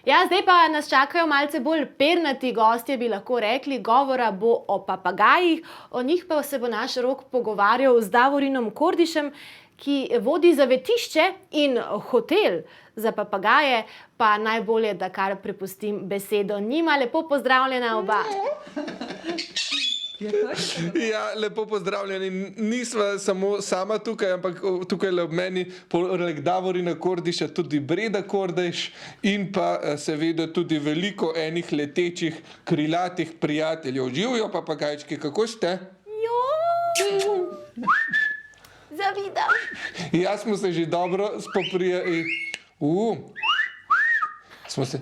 Ja, zdaj pa nas čakajo malce bolj pernati gostje, bi lahko rekli. Govora bo o papagajih, o njih pa se bo naš Rok pogovarjal z Davorinom Kordišem, ki vodi zavetišče in hotel za papagaje, pa najbolje, da kar prepustim besedo njima. Lepo pozdravljena oba. Ja, lepo pozdravljeni. Nisva samo sama tukaj, ampak tukaj ob meni poleg Davorina Kordiša tudi Breda Kordiš in pa seveda tudi veliko enih letečih, krilatih prijateljev. Živijo papagajčki, kako ste? Jo, zavidam. Jaz smo se že dobro spoprijeli. Smo se...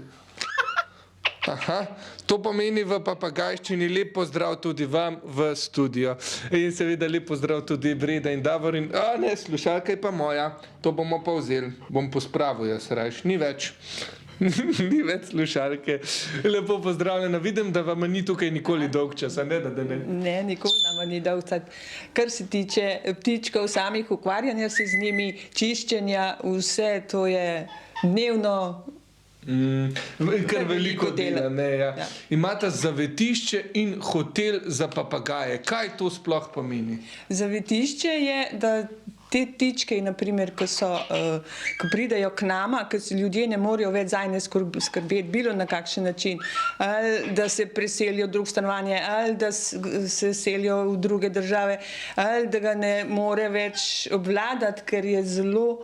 Aha, to pomeni v papagajščini lep pozdrav tudi vam v studio. In seveda lep pozdrav tudi Breda in Davorin. A ne, slušalka je pa moja, to bomo pa vzeli. Bom pospravil jaz rajš, ni več. Ni več slušalke. Lepo pozdravljena. Vidim, da vam ni tukaj nikoli dolg čas, a ne? Ne, nikoli nam ni dolg čas. Kar se tiče ptičkov samih, ukvarjanja se z njimi, čiščenja, vse to je dnevno. Kar veliko dela, ne, ja. Imate zavetišče in hotel za papagaje. Kaj to sploh pomeni? Zavetišče je, da te ptičke, naprimer, ko pridejo k nama, ko se ljudje ne morejo več zanje skrbeti, bilo na kakšen način, ali da se preselijo v drugo stanovanje, ali da se selijo v druge države, ali da ga ne more več obvladati, ker je zelo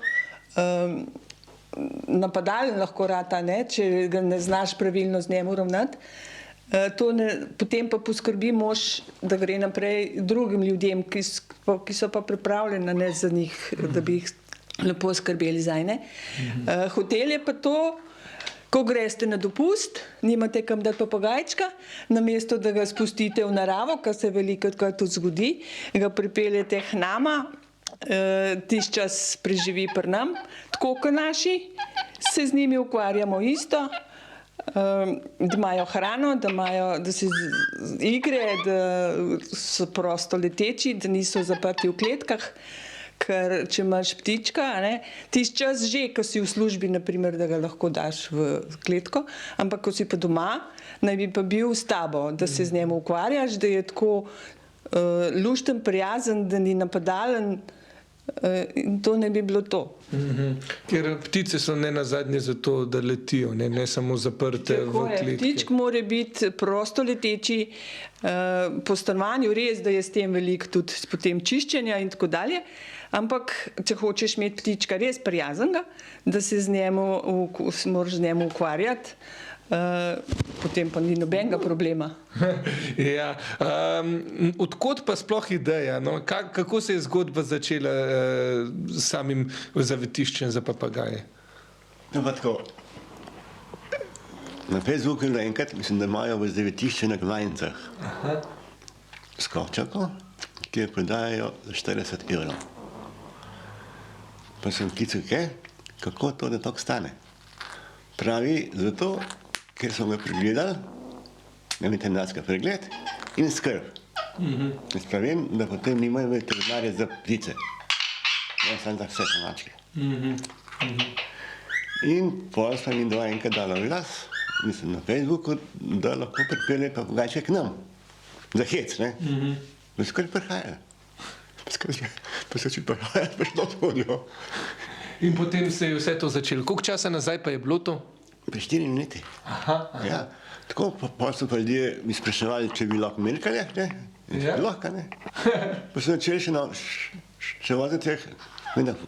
napadalen lahko rata, če ga ne znaš pravilno z njemu ravnati. Potem pa poskrbi mož, da gre naprej drugim ljudem, ki so pa pripravljeni za njih, da bi jih lepo skrbeli zanje. Hotel je pa to, ko greste na dopust, nimate kam dati papagajčka, namesto da ga spustite v naravo, kar se velikokrat tudi zgodi, ga pripeljete k nama, tisti čas preživi pri nam, tako kot naši, se z njimi ukvarjamo isto, da imajo hrano, da se igre, da so prosto leteči, da niso zaprti v kletkah, ker če imaš ptička, tisti čas že, ko si v službi, naprimer, da ga lahko daš v kletko, ampak ko si pa doma, naj bi pa bil s tabo, da se z njim ukvarjaš, da je tako lušten, prijazen, da ni napadalen. In to ne bi bilo to. Ker ptice so ne nazadnje zato, da letijo, ne samo zaprte v kletki. Ptičk mora biti prosto leteči po stanovanju, res, da je s tem veliko tudi potem čiščenja in tako dalje, ampak če hočeš imeti ptička res prijaznega, da se moraš z njemu ukvarjati, potem pa ni nobenega problema. Ja, odkot pa sploh ideja? Kako se je zgodba začela s samim zavetiščem za papagaje? No pa tako, na Facebooku enkrat, mislim, da imajo v zavetišče na Gvajncah skočako, ki jo prodajajo za 40 €. Pa sem klical, kako to, da toliko stane? Pravi, zato, ker so me pregledali, na veterinarski pregled in skrb. Jaz pravim, da potem nimajo veterinarja za ptice, ne samo za vse mačke. In potem sem jim dva enkrat dala glas, mislim na Facebooku, da lahko pripelje papagajčke k nam, za hec, ne. Pa so kar prihajali. Pa so če prihajali, pa šlo shodijo. In potem se je vse to začelo. Koliko časa nazaj pa je bilo to? Pri 4 leti. Ja, tako, pa so pa ljudje mi spraševali, če bi lahko melkali, ne? Lahko, ne? Pa so začeli še voziti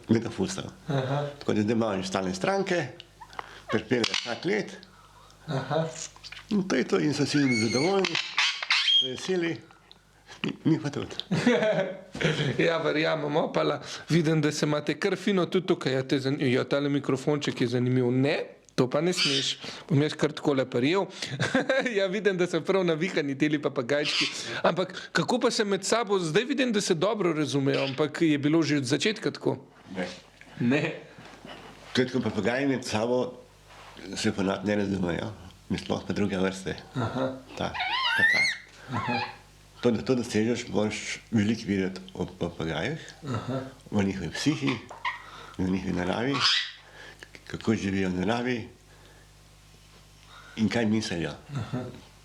metafustov. Tako da zdaj imajo stalne stranke, pripeljejo vsak let. In to je to, in so vsi zadovoljni, so veseli, mi pa tudi. Ja, verjamemo, pa vidim, da se imate kar fino tudi tukaj. Ja, tale mikrofonček je zanimiv. Ne? To pa ne smeš, bom jaz kar takole prijel. Ja, vidim, da so prav navihani teli papagajčki. Ampak kako pa se med sabo, zdaj vidim, da se dobro razumejo, ampak je bilo že od začetka tako? Ne. Tako papagaji med sabo se ponad ne razumejo, mi sploh pa druge vrste. To, da to dosežeš, moraš veliko videti o papagajih, o njihovi psihi, o njihovi naravi, kako živijo v naravi in kaj mislijo.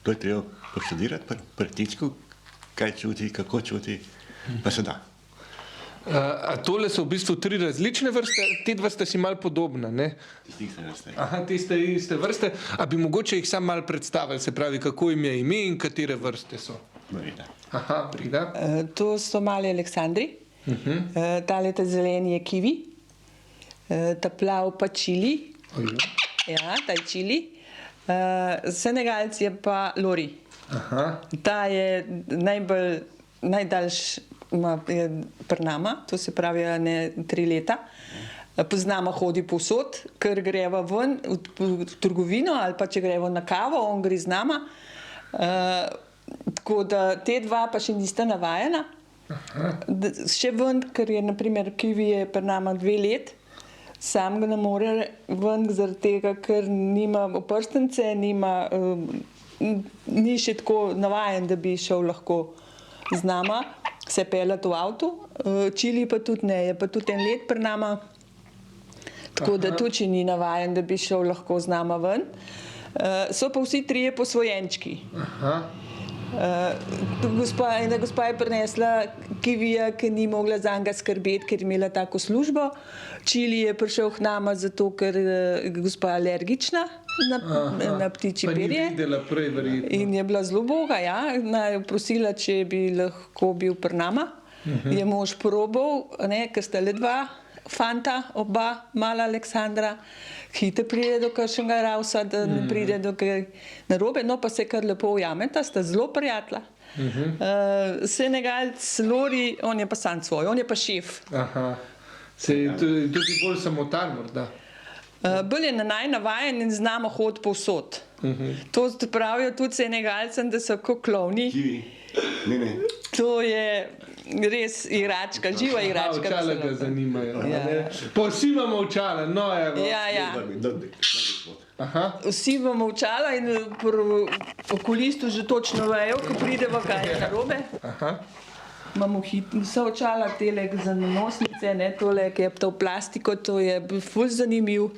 To je treba poštudirati pri ptičku, kaj čuti, kako čuti, pa se da. A tole so v bistvu 3 različne vrste, te dva sta si malo podobna, ne? Iste vrste. Aha, te ste iste vrste, a bi mogoče jih sam malo predstavili, se pravi, kako jim je ime in katere vrste so? Breda. Aha, Breda. To so mali Aleksandri, tale ta zeleni je kiwi, ta plav pa čili, ja, ta je čili, Senegalc je pa lori. Aha. Ta je najdaljši pri nama, to se pravi 3 leta. Poznamo, hodi povsod, ker greva ven v trgovino ali pa če greva na kavo, on gre z nama. Tako da te dva pa še nista navajena. Še ven, ker je naprimer kiwi je pri nama 2 let, sam ga ne more ven zaradi tega, ker nima oprstence, ni še tako navajen, da bi šel lahko z nama, se peljati v avtu. Čili pa tudi ne, je pa tudi 1 let pri nama, tako da tudi ni navajen, da bi šel lahko z nama ven. So pa vsi 3 posvojenčki. Ena gospa je prinesla kivija, ki ni mogla zanj skrbeti, ker je imela tako službo. Čili je prišel k nama zato, ker je gospa alergična na ptičje perje. Pa ni videla prej, verjetno. In je bila zelo boga, ja. Je prosila, če bi lahko bil pri nama. Je mož probal, ker sta le 2 fanta, oba mala Aleksandra. Hitro pride do kakšnega ravsa, da ne pride do kaj narobe, no pa se kar lepo ujameta, sta zelo prijatelja. Senegalc Lori, on je pa sam svoj, on je pa šef. Aha. Se je tudi bolj samotar morda. Bolj je navajen in znamo hoditi povsod. To pravijo tudi Senegalcem, da so kot klovni. Kiwi. Ne. To je res igračka, živa igračka. Očala ga zanimajo. Ja. Pa vsi imamo očala, no evo. Ja. Aha. Vsi imamo očala in pri okulistu že točno vejo, ko prideva kaj je narobe. Aha. Imamo vse očala, tele za nanosnice, tole, ki je to v plastiko, to je ful zanimiv.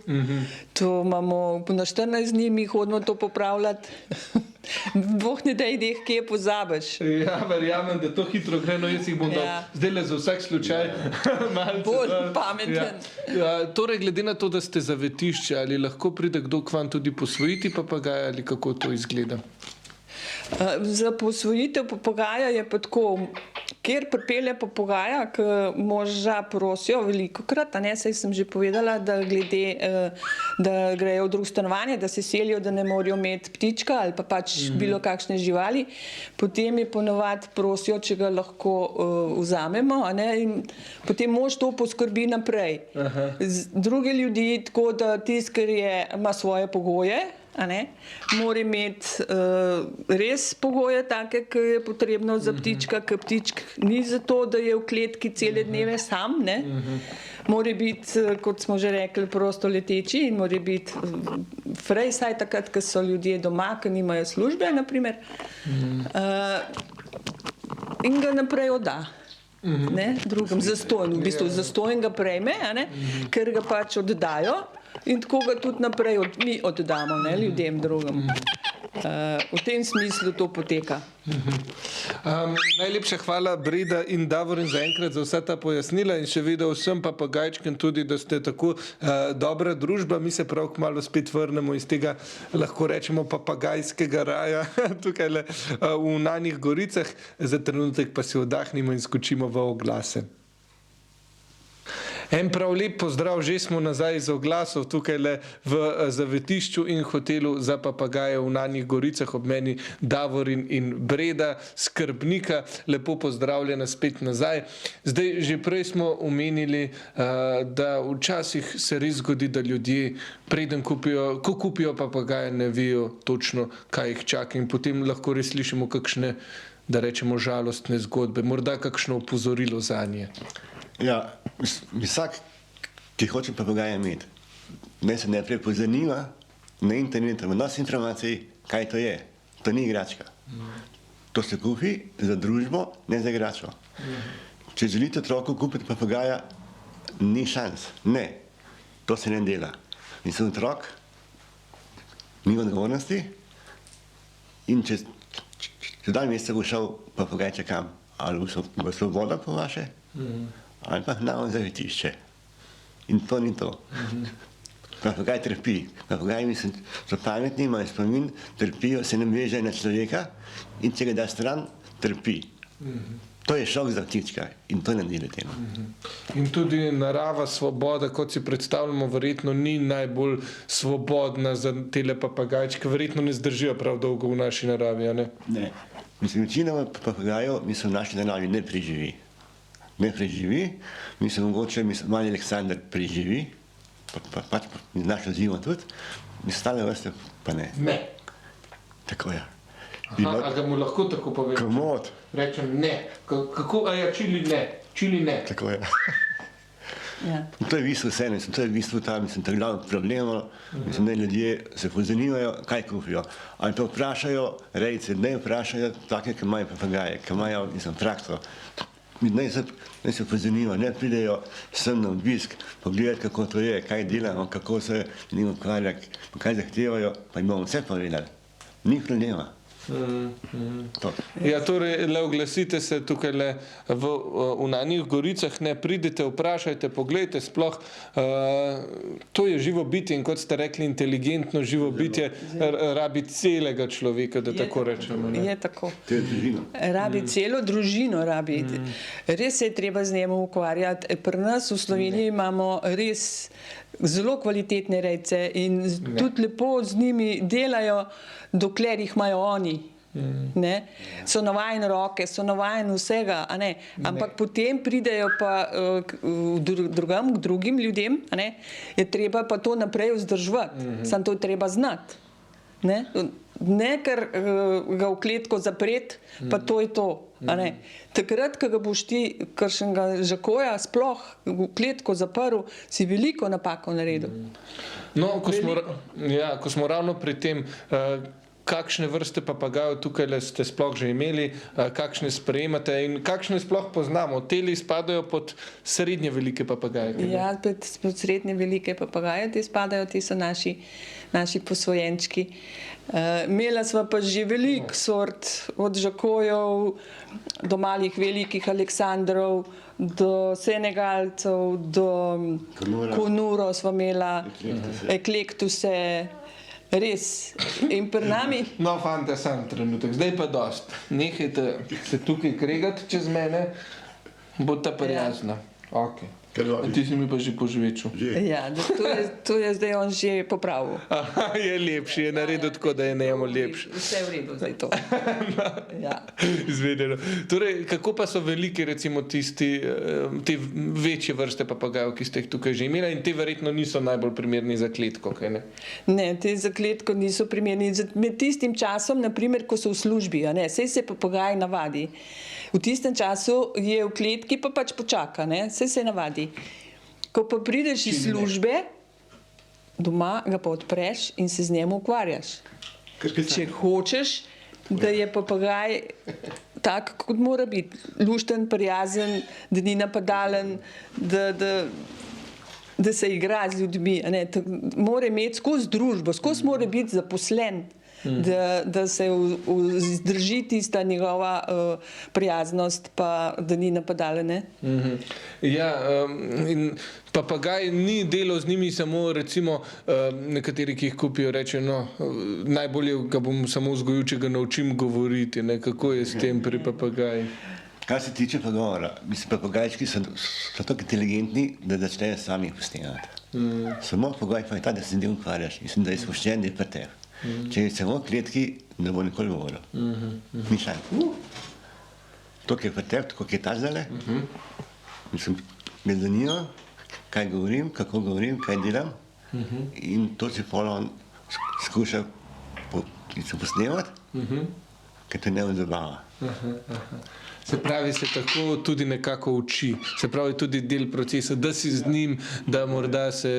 To imamo na 14 dni, mi hodimo to popravljati. Boh ne da ideh, kje pozabiš. Ja, verjamem, da to hitro gre, no jaz jih bom dal zdaj le za vsak slučaj malce. Bolj pameten. Torej, glede na to, da ste zavetišče, ali lahko pride kdo k vam tudi posvojiti papagaja, ali kako to izgleda? Za posvojitev papagaja je pa tako, kjer pripelje papagaja, ki moža prosijo velikokrat, saj sem že povedala, da grejo v drugo stanovanje, da se selijo, da ne morajo imeti ptička ali pa pač bilo kakšne živali, potem je ponovadi prosijo, če ga lahko vzamemo, in potem mož to poskrbi naprej. Drugi ljudi, tako da tisti, ker ima svoje pogoje, mora imeti res pogoje take, ki je potrebno za ptička, ker ptičk ni zato, da je v kletki cele dneve sam, mora biti, kot smo že rekli, prosto leteči in mora biti frej, saj takrat, ko so ljudje doma, ki nimajo službe, naprimer, in ga naprej odda. Drugim zastojn, v bistvu zastojn ga prejme, ker ga pač oddajo. In tako ga tudi naprej mi oddamo ljudem drugim. V tem smislu to poteka. Najlepša hvala, Breda in Davorin, zaenkrat za vsa ta pojasnila in še videl vsem papagajčkem tudi, da ste tako dobra družba. Mi se prav kmalu spet vrnemo iz tega, lahko rečemo, papagajskega raja tukaj v Nanih Goricah. Za trenutek pa si oddahnimo in skočimo v oglase. En prav lep pozdrav, že smo nazaj iz oglasov tukaj v zavetišču in hotelu za papagaje v Nanih Goricah, ob meni Davorin in Breda, skrbnika. Lepo pozdravljena spet nazaj. Zdaj, že prej smo omenili, da včasih se res zgodi, da ljudje preden ko kupijo papagaje, ne vejo točno, kaj jih čaka in potem lahko res slišimo kakšne, da rečemo, žalostne zgodbe, morda kakšno opozorilo zanje. Ja, vsak, ki hoče papagaja imeti, ne se najprej pozanima na internetu, v nas informacij, kaj to je. To ni igračka. To se kupi za družbo, ne za igračo. Če želite otroku kupiti papagaja, ni šans. Ne, to se ne dela. In sem otrok, ni odgovornosti in čez 2 meseca bo šel papagaj kam, ali v svobodo po vaše, ali pa na zavetišče. In to ni to. Papagaj trpi. Papagaji, mislim, so pametni, imajo spomin, trpijo, se nam vežejo na človeka in če ga da stran, trpi. To je šok za ptička in to ne dela temu. In tudi narava, svoboda, kot si predstavljamo, verjetno ni najbolj svobodna za tele papagajčke, verjetno ne zdržijo prav dolgo v naši naravi, a ne? Ne. Mislim, večina papagajev, mislim, v naši naravi ne preživi. Ne preživi, mislim, mogoče mali Aleksandar preživi, pač našo zimo tudi, stale vrste pa ne. Ne. Tako je. Aha, a ga mu lahko tako povem? Komod. Rečem ne. Kako, a ja, čili ne. Čili ne. Tako je. Ja. In to je v bistvu vse, mislim, to je v bistvu ta, mislim, ta glavno problem, mislim, da ljudje se pozanimajo, kaj kupijo. Ali pa vprašajo rejce, ne vprašajo take, ki imajo papagaje, ki imajo, mislim, traktor. Ne se pozanimajo, ne pridejo sem na obisk, pogledati, kako to je, kaj delamo, kako se njim ukvarja, kaj zahtevajo, pa jim bomo vse povedali. Ni problema. Ja, torej, le oglasite se tukaj le v Nanih Goricah, ne pridite, vprašajte, pogledajte, sploh to je živo bitje in kot ste rekli, inteligentno živo bitje rabi celega človeka, da tako rečemo. Je tako. To je družina. Rabi celo družino, rabi. Res se je treba z njim ukvarjati. Pri nas v Sloveniji imamo res zelo kvalitetne rejce in tudi lepo z njimi delajo, dokler jih imajo oni. Ne? So navajeni roke, so navajeni vsega, a ne? Ampak potem pridejo pa k drugim ljudem, a ne? Je treba pa to naprej vzdrževati. Samo to je treba znati. Ne ker ga v kletko zapreti, pa to je to. A ne? Takrat, ko ga boš ti kakšnega žakoja sploh v kletko zaprl, si veliko napako naredil. No, ko smo ravno pri tem, kakšne vrste papagajev tukaj ste sploh že imeli, kakšne sprejemate in kakšne sploh poznamo? Teli spadajo pod srednje velike papagaje. Ja, pod srednje velike papagaje te spadajo, ti so naši posvojenčki. Imela sva pa že veliko sort, od žakojev do malih velikih Aleksandrov, do senegalcev, do konuro sva imela, eklektuse. Res. In pri nami... No, fante, sam trenutek. Zdaj pa dost. Nehajte se tukaj kregati čez mene, bo ta prijazna. Ok. Ti si mi pa že požvečil. Ja, to je zdaj on že popravil. Aha, je lepši, je naredil tako, da je njemu lepši. Vse v redu zdaj to. Ja. Izvedeno. Torej, kako pa so veliki, recimo, te večje vrste papagajev, ki ste jih tukaj že imeli in te verjetno niso najbolj primerni za kletko, kaj ne? Ne, te za kletko niso primerni. Med tistim časom, naprimer, ko so v službi, a ne, sej se papagaj navadi. V tistem času je v kletki pa pač počaka, ne, sej se navadi. Ko pa prideš iz službe, doma ga pa odpreš in se z njim ukvarjaš. Če hočeš, da je papagaj tak, kot mora biti, lušten, prijazen, da ni napadalen, da se igra z ljudmi, a ne, mora imeti skozi družbo, skozi mora biti zaposlen, da se zdrži tista njegova prijaznost, pa da ni napadalen. Ja, in papagaj ni delal z njimi samo, recimo, nekateri, ki jih kupijo, rečejo, no, najbolje ga bom samo vzgojil, če ga naučim govoriti, ne, kako je s tem pri papagaji? Kar se tiče pogovora, mislim, papagajčki so tako inteligentni, da začnejo sami posnemati. Samo papagaj pa je ta, da se z njim ukvarjaš, mislim, da je spuščen, da je pri tebi. Če je samo v kletki, ne bo nikoli govoril. Mišljan. To, ki je pri tebi, tako, ki je ta zdale, mislim, me zanima, kaj govorim, kako govorim, kaj delam in to si polno skuša posnemati, ker te ne zabava. Se pravi, se tako tudi nekako uči, se pravi tudi del procesa, da si z njim, da morda se...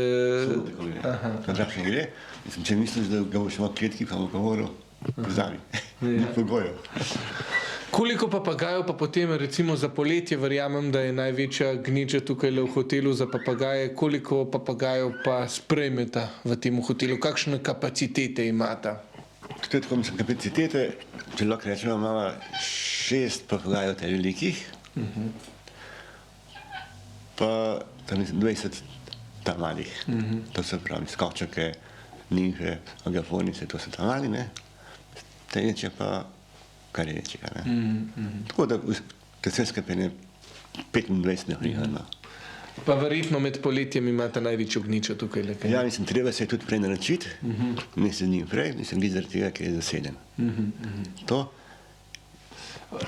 Tako gre. Mislim, če misliš, da ga boš imel kletki, pa bo govoril, pozabi. Ni pogojev. Koliko papagajev pa potem, recimo za poletje, verjamem, da je največja gneča tukaj v hotelu za papagaje, koliko papagajev pa sprejmeta v tem hotelu, kakšne kapacitete imata? To je tako, mislim, kapacitete, če lahko rečemo, imamo 6 papagajev te velikih, pa tam mislim 20 ta malih. To se pravi skočake, nimfe, agafonice, to so ta mali, ne? Te večje pa kar je večjega, ne? Tako da vse skupaj ne 25 nevrihano. Pa verjetno med poletjem imate največjo gnečo tukaj. Ja, mislim, treba se tudi prej naročiti, mesec dni prej, mislim, zaradi tega, ker je zaseden. To.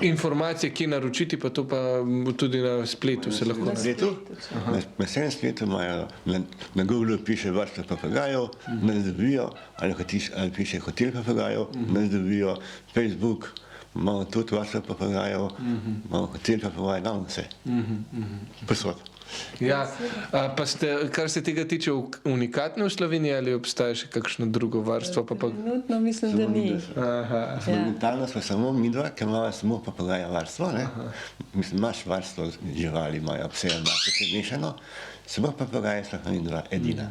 Informacije, kje naročiti, pa to pa tudi na spletu se lahko Na spletu? Na vsem spletu imajo, na Googlu piše vrsta papagajev, nas dobijo, ali piše hotel papagajev, nas dobijo, Facebook, imamo tudi vrsta papagajev, imamo hotel papagajev, imamo vse. Posod. Ja, pa ste, kar se tega tiče, unikatni v Sloveniji ali obstaja še kakšno drugo varstvo? Trenutno mislim, da ni. Momentalno smo samo mi dva, ker imamo samo papagaja varstvo. Mislim, imaš varstvo živali, imajo pse, vse mešano, samo papagaje smo mi dva edina.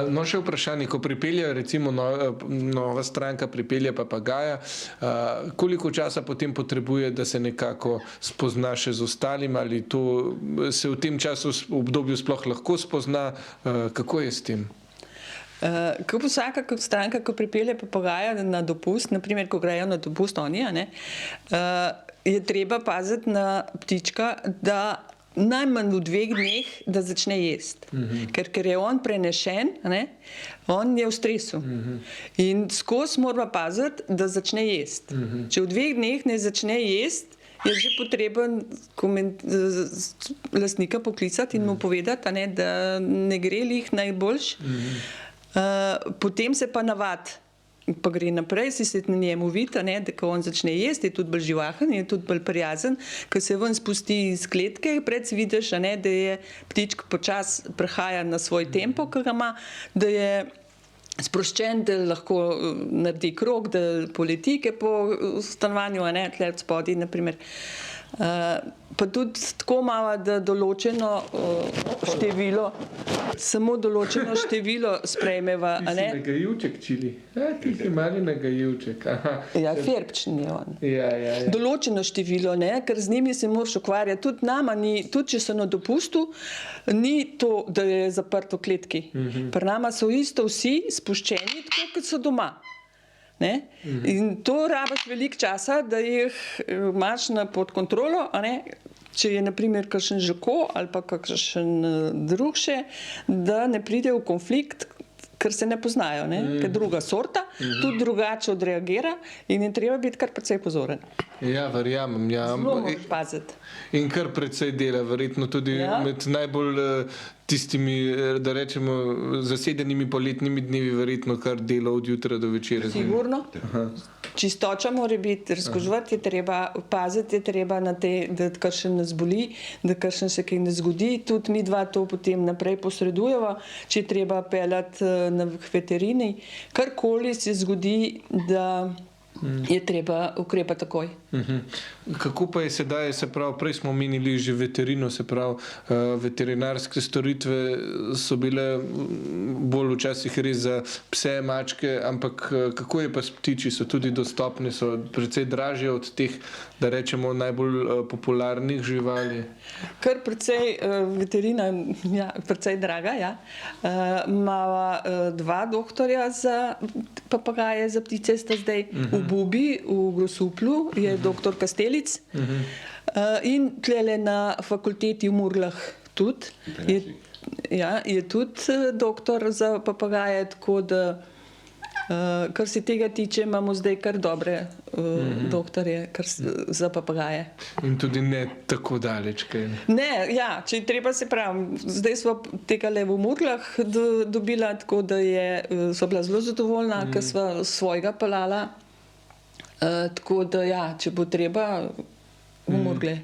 No, še vprašanje, ko pripelje, recimo nova stranka pripelje papagaja, koliko časa potem potrebuje, da se nekako spozna še z ostalim, ali to se v tem času, v obdobju sploh lahko spozna, kako je s tem? Kot vsaka stranka, ko pripelje papagaja na dopust, naprimer, ko grejo na dopust oni, je treba paziti na ptička, da najmanj v 2 dneh, da začne jesti. Ker je on prenešen, on je v stresu. In skozi mora paziti, da začne jesti. Če v 2 dneh ne začne jesti, je že potreben lastnika poklicati in mu povedati, da ne gre lih najboljš. Potem se pa navadi. Pa gre naprej, si se na njemu vidi, da ko on začne jesti, je tudi bolj živahen, je tudi bolj prijazen, ko se ven spusti iz kletke, pred vidiš, da je ptičk počas prehaja na svoj tempo, ki ga ima, da je sproščen, da lahko naredi krog, da poleti po stanovanju, tle od spodaj, naprimer. Pa tudi tako malo, da določeno število, samo določeno število sprejmeva. Ti si nagajivček, Čili. Ti si mali nagajivček. Ja, ferbčen je on. Ja. Določeno število, ker z njimi se moraš ukvarjati. Tudi nama ni, tudi če so na dopustu, ni to, da je zaprto v kletki. Pri nama so isto vsi spuščeni, tako kot so doma. In to rabiš veliko časa, da jih imaš pod kontrolo, če je naprimer kakšen žako ali pa kakšen drug še, da ne pride v konflikt, ker se ne poznajo, ker druga sorta tudi drugače odreagira in je treba biti kar precej pozoren. Ja, verjamem. Zelo moraš paziti. In kar precej dela, verjetno tudi med najbolj tistimi, da rečemo, zasedenimi poletnimi dnevi, verjetno kar dela od jutra do večera. Sigurno. Čistoča mora biti, razkuževati je treba, paziti je treba na te, da kakšen nas boli, da kakšen se kaj ne zgodi. Tudi mi dva to potem naprej posredujeva, če je treba peljati na veterini. Karkoli se zgodi, da je treba ukrepati takoj. Kako pa je sedaj, se pravi, prej smo omenili že veterino, se pravi, veterinarske storitve so bile bolj včasih res za pse, mačke, ampak kako je pa s ptiči, so tudi dostopne, so precej dražje od teh, da rečemo, najbolj popularnih živali? Kar precej veterina, precej draga, imava 2 doktorja za papagaje, za ptice sta zdaj. V Bubi, v Grosuplju je doktor Kastelic in tlele na fakulteti v Murglah tudi. Je tudi doktor za papagaje, tako da kar se tega tiče, imamo zdaj kar dobre doktorje za papagaje. In tudi ne tako daleč, kaj ne? Ne, če treba, se pravi, zdaj smo tekale v Murglah dobila, tako da so bila zelo zadovoljna, ker sva svojega pelala. Tako da, če bo treba, v Murgle.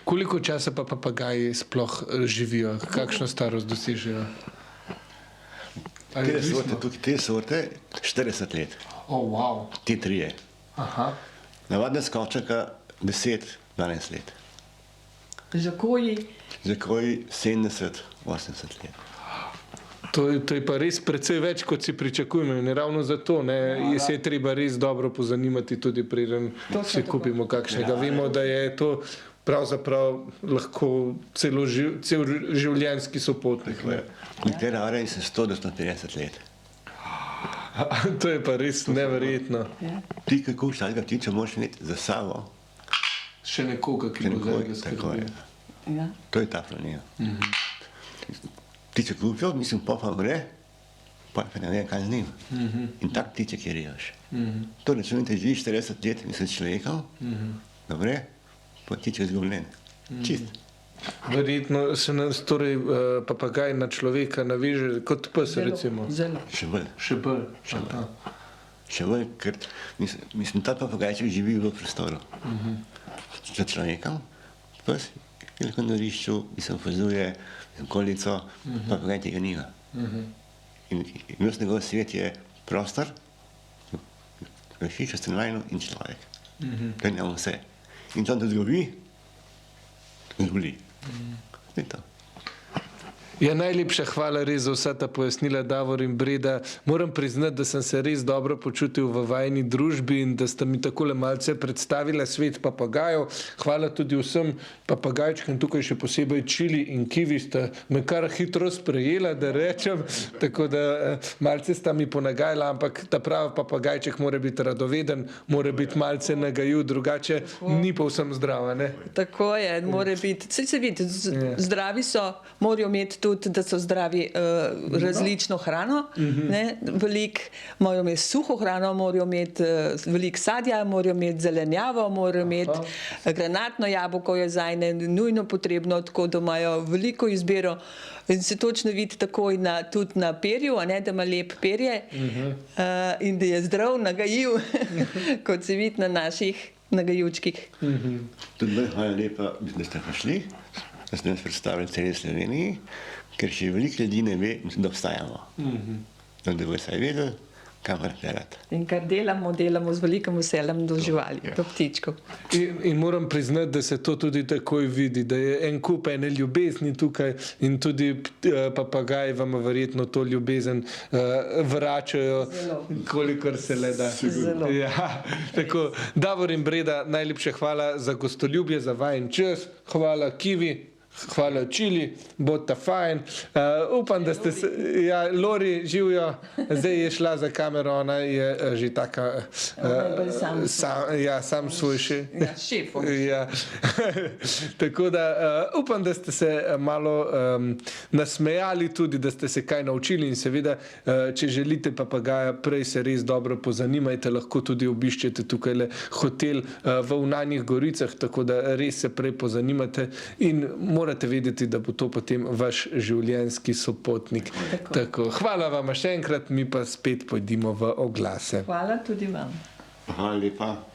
Koliko časa pa papagaji sploh živijo? Kakšno starost dosežejo? Te sorte 40 let. Wow. Te 3. Navadna skočaka 10-12 let. Žakoji. Zakoji 70-80 let. To je pa res precej več, kot si pričakujemo. In ravno zato se je treba res dobro pozanimati, tudi preden si kupimo kakšnega. Vemo, da je to pravzaprav lahko cel življenjski sopotnik. Nekateri areji so 100-150 let. To je pa res neverjetno. Ti, ki kupiš takega ptiča, moraš imeti za sabo. Še nekoga, ki bo zdaj ga Tako je. skrbel. Ja. To je ta planija. Ptiče kupijo, mislim, pa umre, pa ne vem, kaj z njim. In tak ptiček je rejoš. To računite, živiš 40 let, mislim, človekov, dobre, pa ptiček izgubljen. Čist. Verjetno se nas torej papagaj na človeka naveže kot pes, recimo. Zelo. Še bolj. Še bolj. Še bolj, ker mislim, ta papagajček živi v prostoru. Za človekom, pes je lahko na dvorišču, mislim, opazuje okolico, papagaj tega nima. In ves njegov svet je prostor, hiša, stanovanje in človek. To je njemu vse. In to, da zgubi, zgodi. To je to. Ja, najlepša hvala res za vsa ta pojasnila, Davor in Breda. Moram priznati, da sem se res dobro počutil v vajini družbi in da sta mi takole malce predstavila svet papagajev. Hvala tudi vsem papagajčkam, tukaj še posebej Čili in Kivi sta me kar hitro sprejela, da rečem, tako da malce sta mi ponagajala, ampak ta pravi papagajček mora biti radoveden, mora biti malce nagajiv, drugače ni povsem zdrava, ne? Tako je, mora biti, saj se vidi, zdravi so, morajo imeti tudi, da so zdravi različno hrano, veliko morajo imeti suho hrano, morajo imeti veliko sadja, morajo imeti zelenjavo, morajo imeti granatno jabolko je zajne nujno potrebno, tako da imajo veliko izbiro in se točno vidi takoj tudi na perju, a ne, da ima lep perje in da je zdrav, nagajiv, kot se vidi na naših nagajivčkih. Tudi hvala lepa, da ste prišli, da ste nas predstavili celi Sloveniji, ker še veliko ljudi ne ve, da obstajamo. Da bo vsaj vedel, kamor delati. In kar delamo z velikim veseljem do živali, do ptičkov. In moram priznati, da se to tudi takoj vidi, da je en kup ene ljubezni tukaj in tudi papagaji vam verjetno to ljubezen vračajo, kolikor se le da. Zelo. Ja, tako, Davor in Breda, najlepše hvala za gostoljubje, za vajen čas, hvala Kivi. Hvala Čili, bo ta fajn. Upam, da ste se, ja, Lori živijo, zdaj je šla za kamero, ona je že taka, sam svoj še. Ja, šef. Ja. Tako da upam, da ste se malo nasmejali tudi, da ste se kaj naučili in seveda, če želite papagaja, prej se res dobro pozanimajte, lahko tudi obiščete tukaj hotel v Unanjih Goricah, tako da res se prej pozanimate in morate vedeti, da bo to potem vaš življenjski sopotnik. Tako, hvala vam še enkrat, mi pa spet pojdimo v oglase. Hvala tudi vam. Hvala lepa.